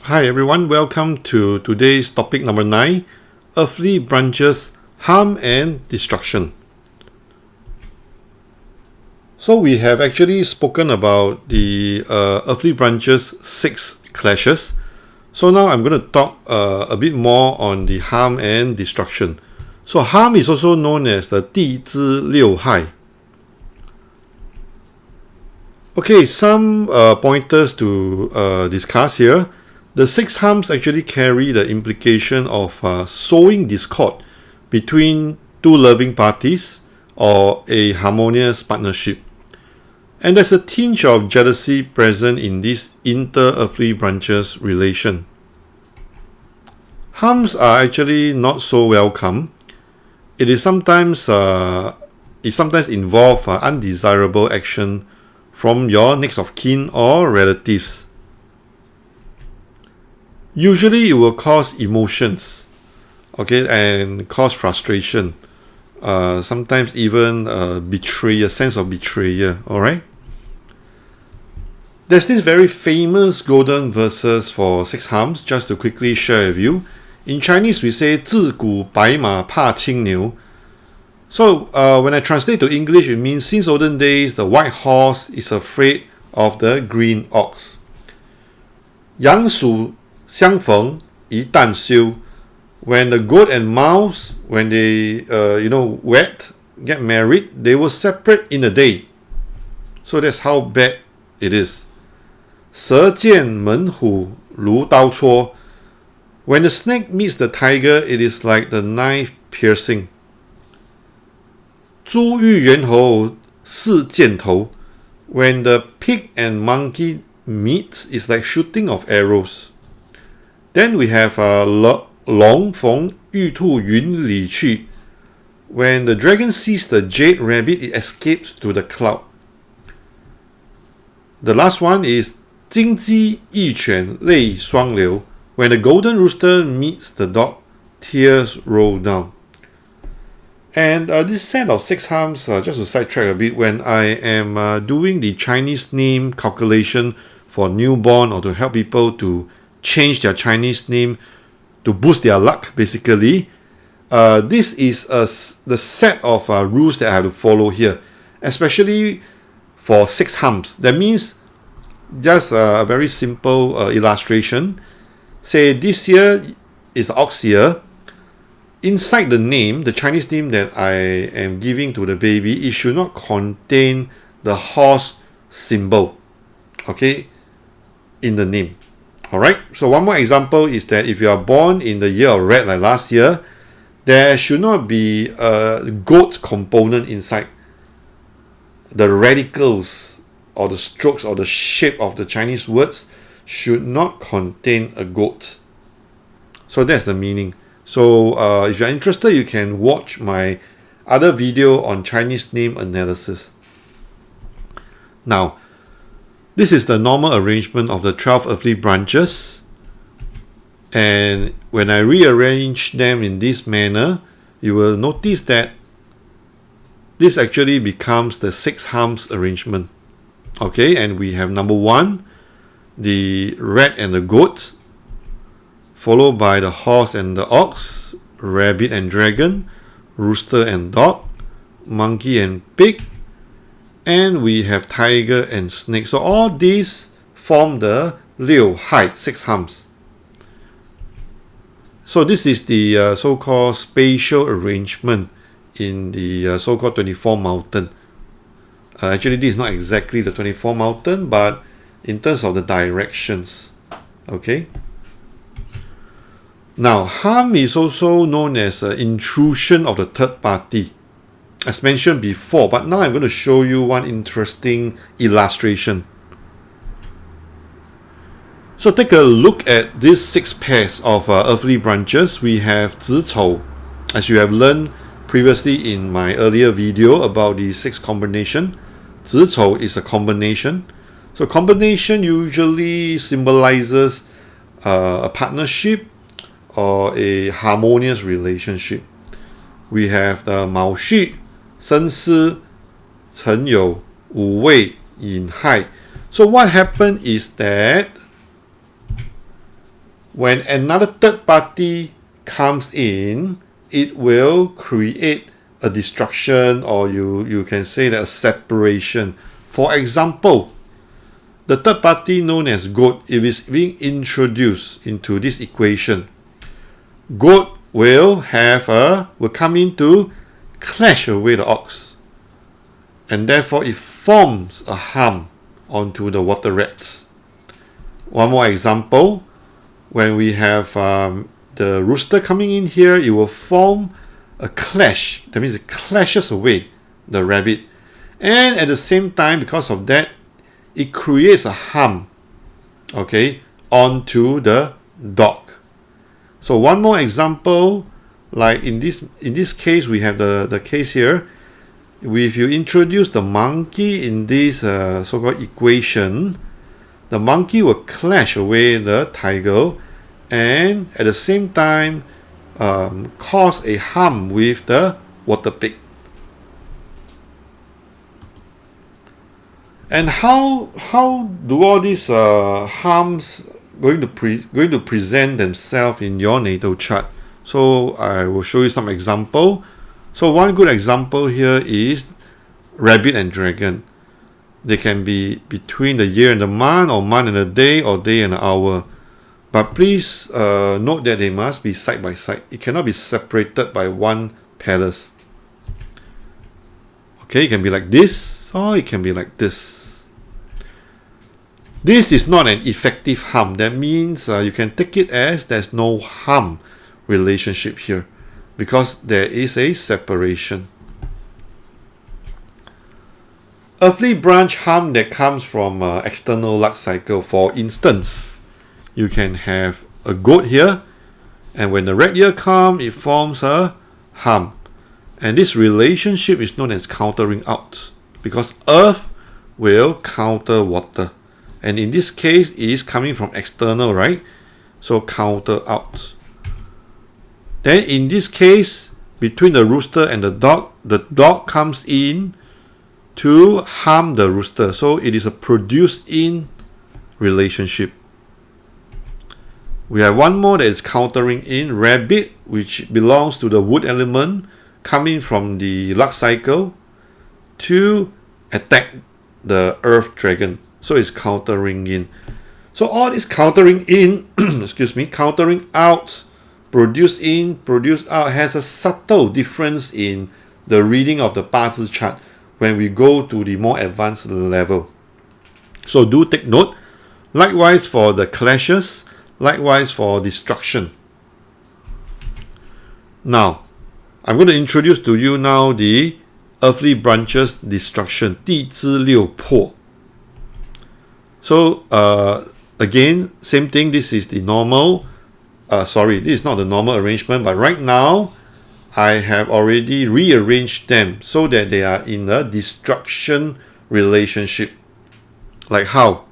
Hi everyone, welcome to today's topic number 9, earthly branches, harm and destruction. So we have actually spoken about the earthly branches 6 clashes. So now I'm going to talk a bit more on the harm and destruction. So harm is also known as the 地支六害. Okay, some pointers to discuss here. The 6 harms actually carry the implication of sowing discord between two loving parties or a harmonious partnership. And there's a tinge of jealousy present in this inter-earthly branches relation. Harms are actually not so welcome. It sometimes involve undesirable action from your next of kin or relatives. Usually it will cause emotions, okay, and cause frustration. Sometimes even a sense of betrayal, alright? There's this very famous golden verses for 6 harms, just to quickly share with you. In Chinese we say 自古白马怕青牛. So when I translate to English, it means since olden days the white horse is afraid of the green ox. 羊鼠相逢一旦休. When the goat and mouse, when they get married, they will separate in a day. So that's how bad it is. 蛇见猛虎如刀戳. When the snake meets the tiger, it is like the knife piercing. 猪遇猿猴似箭头. When the pig and monkey meet, it's like shooting of arrows. Then we have 龙逢玉兔云里去. When the dragon sees the jade rabbit, it escapes to the cloud. The last one is 金鸡一犬泪双流. When the golden rooster meets the dog, tears roll down. And this set of 6 harms, just to sidetrack a bit, when I am doing the Chinese name calculation for newborn or to help people to change their Chinese name to boost their luck, basically, this is the set of rules that I have to follow here, especially for 6 harms. That means just a very simple illustration. Say this year is the ox year. Inside the name, the Chinese name that I am giving to the baby, it should not contain the horse symbol, okay, in the name. Alright, so one more example is that if you are born in the year of rat like last year, there should not be a goat component inside. The radicals or the strokes or the shape of the Chinese words should not contain a goat. So that's the meaning. So if you're interested, you can watch my other video on Chinese name analysis. Now, this is the normal arrangement of the 12 earthly branches. And when I rearrange them in this manner, you will notice that this actually becomes the 6 harms arrangement. Okay, and we have number 1, the rat and the goat, followed by the horse and the ox, rabbit and dragon, rooster and dog, monkey and pig, and we have tiger and snake. So all these form the 六害, 6 harms. So this is the so-called spatial arrangement in the so-called 24 mountain. Actually, this is not exactly the 24 mountain, but in terms of the directions. Okay. Now, harm is also known as intrusion of the third party, as mentioned before, but now I'm going to show you one interesting illustration. So take a look at these 6 pairs of earthly branches. We have 子丑, as you have learned previously in my earlier video about the 6 combination. 子丑 is a combination. So combination usually symbolizes a partnership or a harmonious relationship. We have the 卯戌, 申巳, 辰酉, 午未, yin hai. So what happened is that when another third party comes in, it will create a destruction, or you can say that a separation. For example, the third party known as goat, if it's being introduced into this equation, goat will come in to clash away the ox, and therefore it forms a harm onto the water rats. One more example, when we have the rooster coming in here, it will form a clash. That means it clashes away the rabbit, and at the same time, because of that, it creates a harm, okay, onto the dog. So one more example, like in this case, we have the case here. If you introduce the monkey in this so-called equation, the monkey will clash away the tiger, and at the same time cause a harm with the water pig. And how do all these harms going to present themselves in your natal chart? So I will show you some example. So one good example here is rabbit and dragon. They can be between the year and the month, or month and the day, or day and the hour. But please note that they must be side by side. It cannot be separated by one palace. Okay, it can be like this, or it can be like this. This is not an effective harm. That means you can take it as there's no harm relationship here, because there is a separation. Earthly branch harm that comes from external luck cycle. For instance, you can have a goat here, and when the red year comes, it forms a harm. And this relationship is known as countering out, because earth will counter water. And in this case, it is coming from external, right? So counter out. Then in this case, between the rooster and the dog comes in to harm the rooster. So it is a produced in relationship. We have one more that is countering in, rabbit, which belongs to the wood element, coming from the luck cycle to attack the earth dragon. So it's countering in. So all this countering in, countering out, produce in, produce out, has a subtle difference in the reading of the BaZi chart when we go to the more advanced level. So do take note. Likewise for the clashes, likewise for destruction. Now, I'm going to introduce to you now the earthly branches destruction, 地支六破. So again, same thing. This is the normal. This is not the normal arrangement, but right now I have already rearranged them so that they are in a destruction relationship. Like how?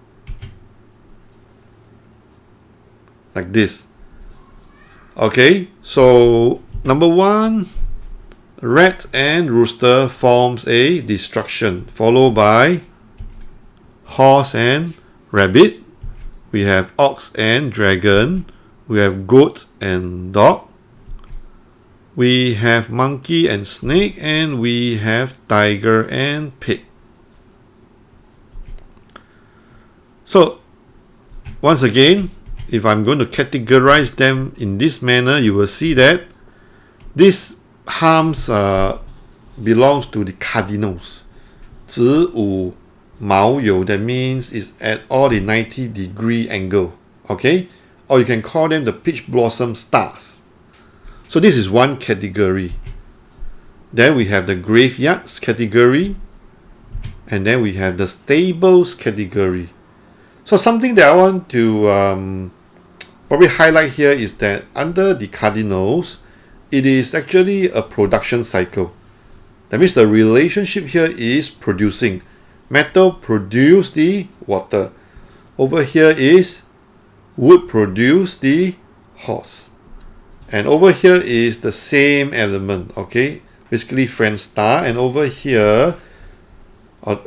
Like this. Okay, so number one, rat and rooster forms a destruction, followed by horse and rabbit. We have ox and dragon. We have goat and dog. We have monkey and snake, and we have tiger and pig. So once again, if I'm going to categorize them in this manner, you will see that this harms belongs to the cardinals. 子午卯酉, that means it's at all the 90-degree angle. Okay? Or you can call them the peach blossom stars. So this is one category. Then we have the graveyards category. And then we have the stables category. So something that I want to probably highlight here is that under the cardinals, it is actually a production cycle. That means the relationship here is producing. Metal produce the water. Over here is wood produce the horse. And over here is the same element, okay? Basically friend star. And over here,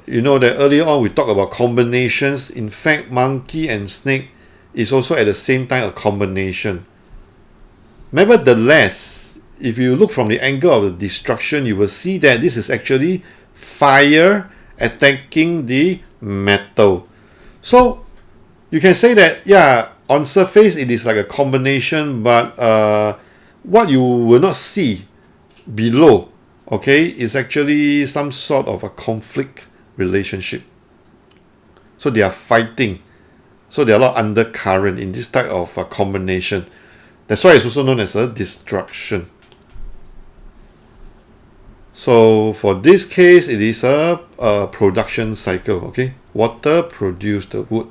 you know that earlier on we talked about combinations. In fact, monkey and snake is also at the same time a combination. Nevertheless, if you look from the angle of the destruction, you will see that this is actually fire attacking the metal. So you can say that, yeah, on surface it is like a combination, but what you will not see below, okay, is actually some sort of a conflict relationship. So they are fighting. So there are a lot of undercurrent in this type of combination. That's why it's also known as a destruction. So for this case, it is a production cycle. Okay, water produced the wood.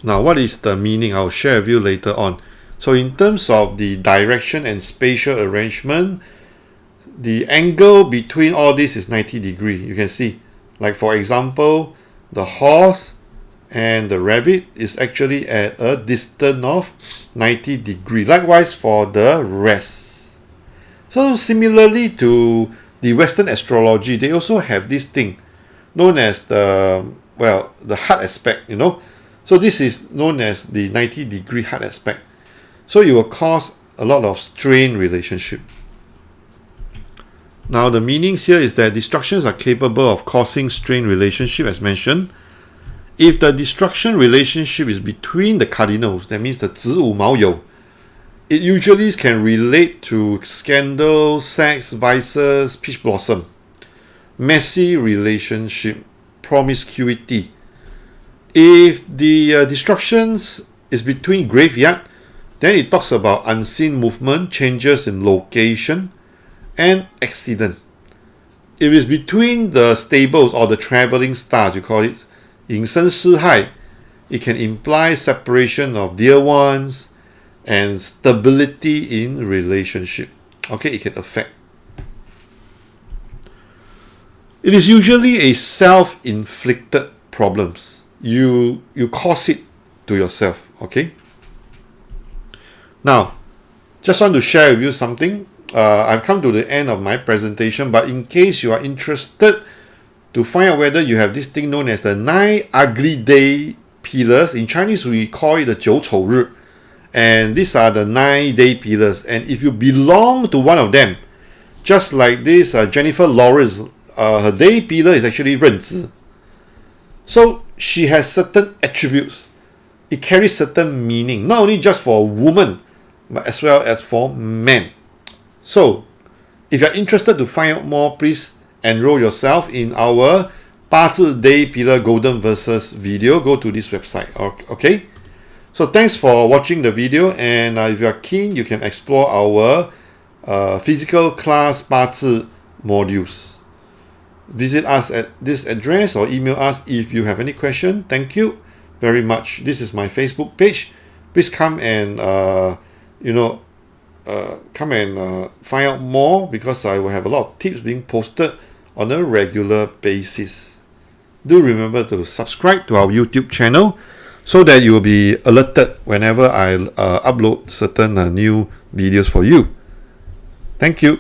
Now, what is the meaning? I'll share with you later on. So in terms of the direction and spatial arrangement, the angle between all this is 90 degrees. You can see, like for example, the horse and the rabbit is actually at a distance of 90 degrees. Likewise for the rest. So similarly to the Western astrology, they also have this thing known as the heart aspect, you know. So this is known as the 90-degree heart aspect. So it will cause a lot of strain relationship. Now the meanings here is that destructions are capable of causing strain relationship as mentioned. If the destruction relationship is between the cardinals, that means the 子午卯酉, it usually can relate to scandal, sex, vices, peach blossom, messy relationship, promiscuity. If the destructions is between graveyard, then it talks about unseen movement, changes in location, and accident. If it's between the stables or the traveling stars, you call it 引申施害, it can imply separation of dear ones and stability in relationship. Okay, it can affect. It is usually a self-inflicted problems. You cause it to yourself. Okay. Now, just want to share with you something. I've come to the end of my presentation, but in case you are interested to find out whether you have this thing known as the 9 ugly day pillars, in Chinese we call it the 九丑日, and these are the 9 day pillars, and if you belong to one of them, just like this Jennifer Lawrence, her day pillar is actually 认知. So she has certain attributes. It carries certain meaning, not only just for women, but as well as for men. So, if you're interested to find out more, please enroll yourself in our BaZi Day Pillar Golden Verses video. Go to this website. Okay? So, thanks for watching the video, and if you are keen, you can explore our physical class BaZi modules. Visit us at this address or email us if you have any question. Thank you very much. This is my Facebook page. Please come and find out more, because I will have a lot of tips being posted on a regular basis. Do remember to subscribe to our YouTube channel so that you will be alerted whenever I upload certain new videos for you. Thank you.